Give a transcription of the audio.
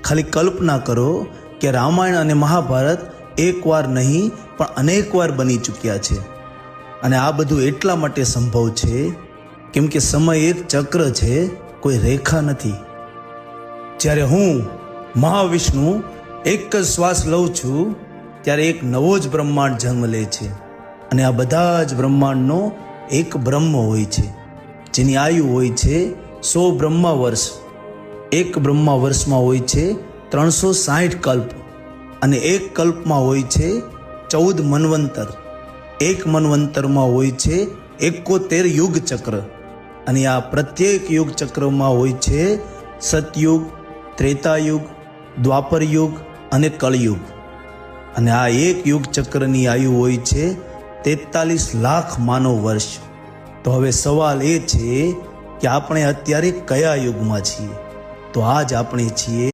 ખાલી કલ્પના કરો કે રામાયણ અને મહાભારત એકવાર નહીં પણ અનેક વાર બની ચૂક્યા છે. અને આ બધું એટલા માટે સંભવ છે કેમ કે સમય એક ચક્ર છે, કોઈ રેખા નથી. જ્યારે હું મહાવિષ્ણુ એક જ શ્વાસ લઉં છું ત્યારે એક નવો જ બ્રહ્માંડ જન્મ લે છે. અને આ બધા જ બ્રહ્માંડનો એક બ્રહ્મ હોય છે જેની આયુ હોય છે 100 બ્રહ્મા વર્ષ. એક બ્રહ્મા વર્ષમાં હોય છે 360 કલ્પ અને એક કલ્પમાં હોય છે 14 મન્વંતર. એક મન્વંતરમાં હોય છે 71 યુગ ચક્ર. અને આ પ્રત્યેક યુગ ચક્રમાં હોય છે સતયુગ, ત્રેતાયુગ, દ્વાપર યુગ અને કળયુગ. અને આ એક યુગ ચક્રની આયુ હોય છે 43 લાખ માનવ વર્ષ. તો હવે સવાલ એ છે કે આપણે અત્યારે કયા યુગમાં છીએ? તો આજ આપણે છીએ